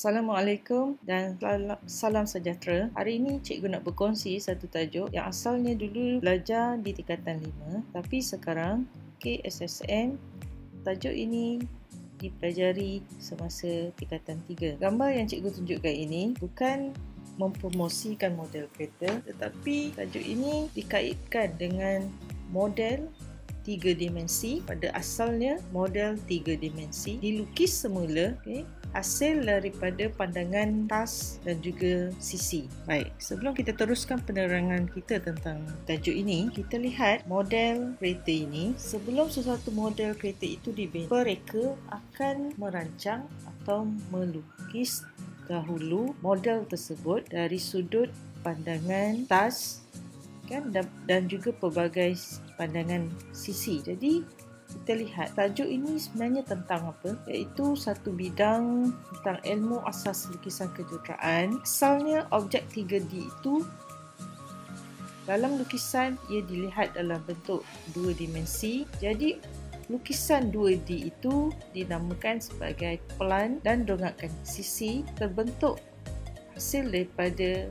Assalamualaikum dan salam sejahtera. Hari ini cikgu nak berkongsi satu tajuk yang asalnya dulu belajar di tingkatan 5 tapi sekarang KSSM tajuk ini dipelajari semasa tingkatan 3. Gambar yang cikgu tunjukkan ini bukan mempromosikan model kereta, tetapi tajuk ini dikaitkan dengan model 3 dimensi. Pada asalnya model 3 dimensi dilukis semula, hasil daripada pandangan tas dan juga sisi. Baik, sebelum kita teruskan penerangan kita tentang tajuk ini, kita lihat model kereta ini. Sebelum sesuatu model kereta itu dibuat, mereka akan merancang atau melukis dahulu model tersebut dari sudut pandangan tas dan juga pelbagai pandangan sisi. Jadi kita lihat tajuk ini sebenarnya tentang apa, iaitu satu bidang tentang ilmu asas lukisan kejuruteraan. Asalnya objek 3D itu dalam lukisan ia dilihat dalam bentuk 2 dimensi. Jadi lukisan 2D itu dinamakan sebagai plan dan dongakan sisi terbentuk hasil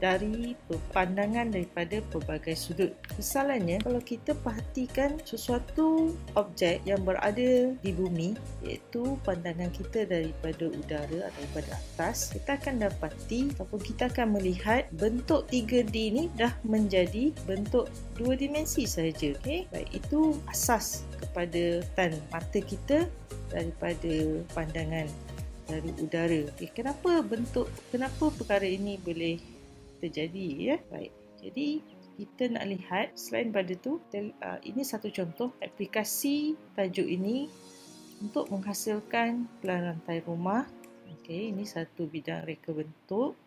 dari pandangan daripada pelbagai sudut. Misalnya, kalau kita perhatikan sesuatu objek yang berada di bumi, iaitu pandangan kita daripada udara atau daripada atas, kita akan dapati ataupun kita akan melihat bentuk 3D ini dah menjadi bentuk 2 dimensi sahaja. Baik, itu asas kepada mata kita daripada pandangan dari udara. Kenapa perkara ini boleh terjadi, Baik. Jadi kita nak lihat selain pada tu, ini satu contoh aplikasi tajuk ini untuk menghasilkan pelan lantai rumah. Ini satu bidang reka bentuk.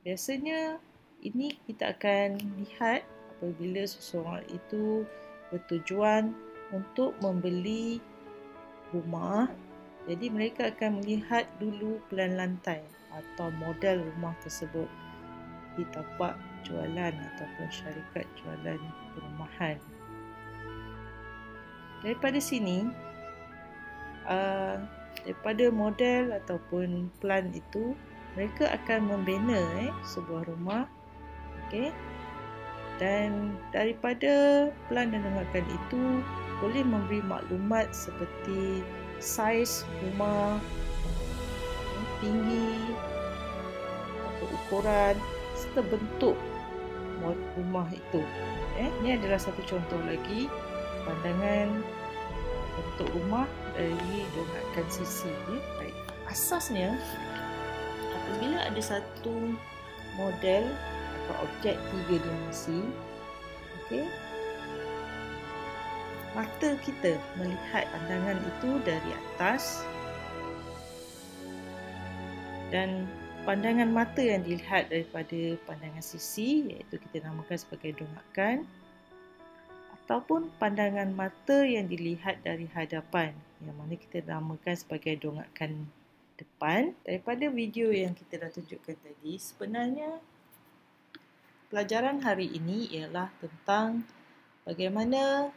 Biasanya ini kita akan lihat apabila seseorang itu bertujuan untuk membeli rumah. Jadi mereka akan melihat dulu pelan lantai atau model rumah tersebut di tapak jualan ataupun syarikat jualan perumahan. Daripada sini, daripada model ataupun plan itu, mereka akan membina sebuah rumah. Dan daripada plan dan dongakan itu boleh memberi maklumat seperti saiz rumah, tinggi, ukuran serta bentuk rumah itu. Ini adalah satu contoh lagi pandangan bentuk rumah dari dongakan sisi. Baik. Asasnya, apabila ada satu model atau objek 3 dimensi, mata kita melihat pandangan itu dari atas, dan pandangan mata yang dilihat daripada pandangan sisi, iaitu kita namakan sebagai dongakan, ataupun pandangan mata yang dilihat dari hadapan, yang mana kita namakan sebagai dongakan depan. Daripada video yang kita dah tunjukkan tadi, sebenarnya pelajaran hari ini ialah tentang bagaimana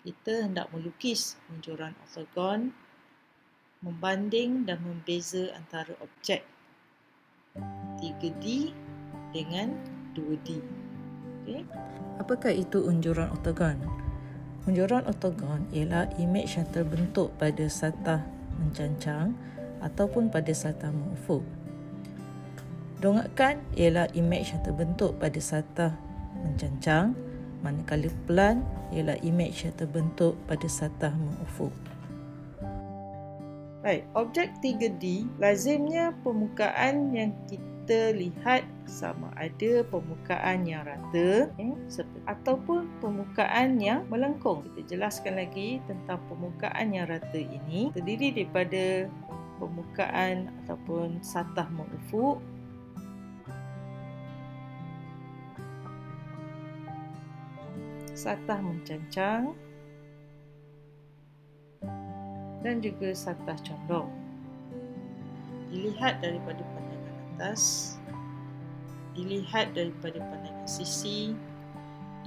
kita hendak melukis unjuran oktagon, membanding dan membeza antara objek 3D dengan 2D. Apakah itu unjuran oktagon? Unjuran oktagon ialah imej yang terbentuk pada satah mencancang ataupun pada satah mengufuk. Dongakan ialah imej yang terbentuk pada satah mencancang, manakala plan ialah imej yang terbentuk pada satah mengufuk. Baik, objek 3D lazimnya permukaan yang kita lihat sama ada permukaan yang rata ataupun permukaan yang melengkung. Kita jelaskan lagi tentang permukaan yang rata ini terdiri daripada permukaan ataupun satah mengufuk, satah mencancang dan juga satah condong. Dilihat daripada pandangan atas, dilihat daripada pandangan sisi,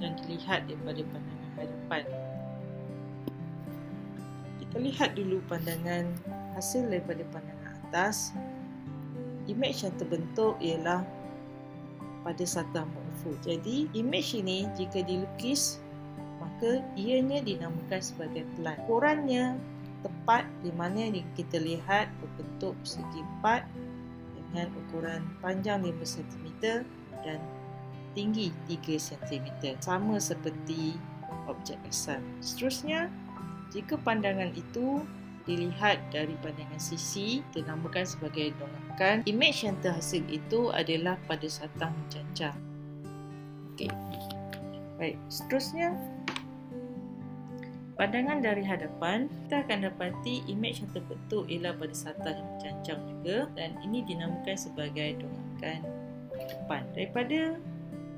dan dilihat daripada pandangan hadapan. Kita lihat dulu pandangan hasil daripada pandangan atas. image yang terbentuk ialah pada satah morfo. Jadi image ini jika dilukis, maka ianya dinamakan sebagai pelan. Ukurannya tepat di mana kita lihat berbentuk segi 4 dengan ukuran panjang 5 cm dan tinggi 3 cm. Sama seperti objek asal. Seterusnya, jika pandangan itu dilihat dari pandangan sisi, dinamakan sebagai donghakan. Image yang terhasil itu adalah pada satah mencancang. Okey. Baik, seterusnya pandangan dari hadapan, kita akan dapati image yang terbentuk ialah pada satah yang mencancang juga, dan ini dinamakan sebagai donghakan depan. Daripada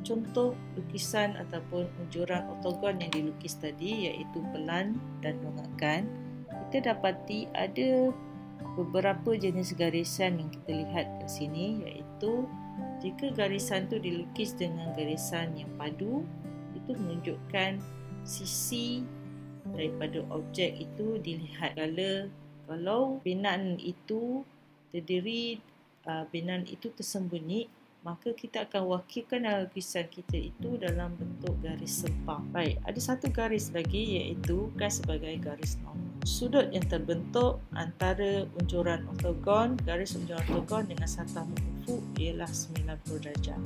contoh lukisan ataupun unjuran ortogon yang dilukis tadi, iaitu pelan dan donghakan, kita dapati ada beberapa jenis garisan yang kita lihat di sini, iaitu jika garisan itu dilukis dengan garisan yang padu, itu menunjukkan sisi daripada objek itu dilihat. Kalau binaan itu terdiri, binaan itu tersembunyi, maka kita akan wakilkan dalam lukisan kita itu dalam bentuk garis sempang. Baik, ada satu garis lagi, iaitu bukan sebagai garis normal. Sudut yang terbentuk antara unjuran ortogon, garis unjuran ortogon dengan satah morfo ialah 90 darjah.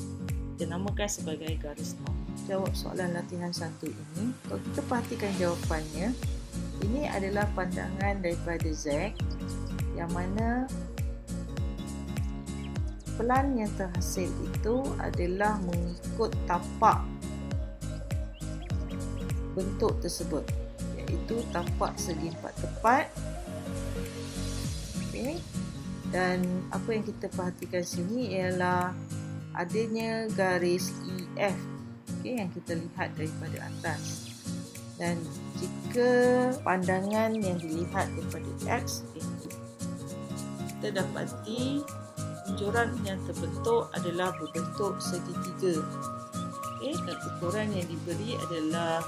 Dinamakan sebagai garis normal. Jawab soalan latihan 1 ini. Kalau kita perhatikan jawapannya, ini adalah pandangan daripada Z, yang mana pelan yang terhasil itu adalah mengikut tapak bentuk tersebut, iaitu tapak segi 4 tepat. Okay. Dan apa yang kita perhatikan sini ialah adanya garis EF, okay, yang kita lihat daripada atas. Dan jika pandangan yang dilihat daripada X, kita dapati unjuran yang terbentuk adalah berbentuk segitiga. Okay, dan ukuran yang diberi adalah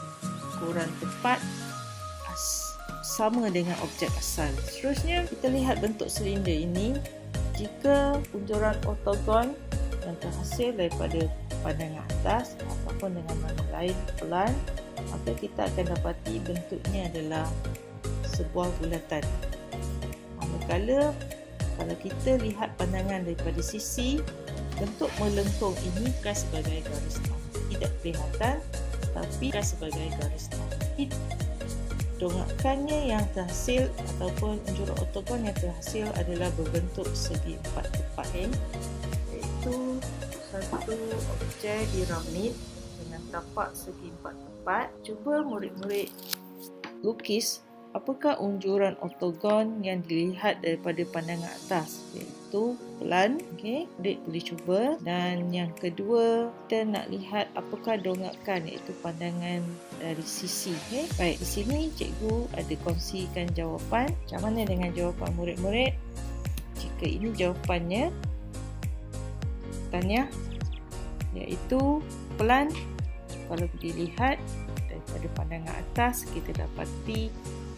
ukuran tepat sama dengan objek asal. Seterusnya, kita lihat bentuk silinder ini. Jika unjuran ortogon yang terhasil daripada pandangan atas ataupun dengan nama lain pelan, maka kita akan dapati bentuknya adalah sebuah bulatan. Manakala kalau kita lihat pandangan daripada sisi, bentuk melengkung ini bukan sebagai garis normal, tidak kelihatan, tapi bukan sebagai garis normal. Donghakannya yang terhasil ataupun unjuran ortogon yang terhasil adalah berbentuk segi 4 tepat, iaitu satu objek piramid dengan tapak segi 4 tepat. Cuba murid-murid lukis apakah unjuran ortogon yang dilihat daripada pandangan atas, iaitu pelan. Okey, murid boleh cuba. Dan yang kedua, kita nak lihat apakah donghakan, iaitu pandangan dari sisi. Okey, baik, di sini cikgu ada kongsikan jawapan. Macam mana dengan jawapan murid-murid? Jika ini jawapannya, tanya, iaitu pelan. Kalau dilihat daripada pandangan atas, kita dapati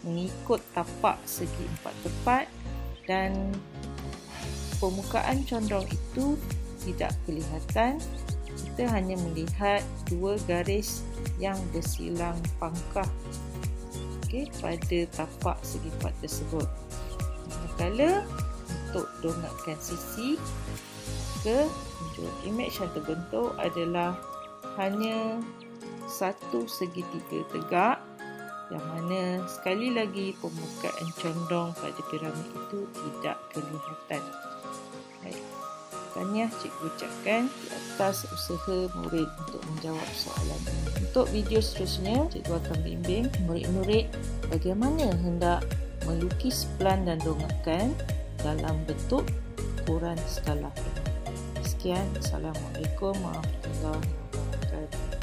mengikut tapak segi 4 tepat dan permukaan condong itu tidak kelihatan. Kita hanya melihat dua garis yang bersilang pangkah, okay, pada tapak segi 4 tersebut. Manakala untuk donghakan sisi, ke image yang terbentuk adalah hanya satu segitiga tegak, yang mana sekali lagi permukaan condong pada piramid itu tidak kelihatan. Baik, tahniah cikgu ucapkan di atas usaha murid untuk menjawab soalan ini. Untuk video seterusnya, cikgu akan bimbing murid-murid bagaimana hendak melukis pelan dan donghakan dalam bentuk ukuran skala. Sekian, Assalamualaikum warahmatullahi wabarakatuh.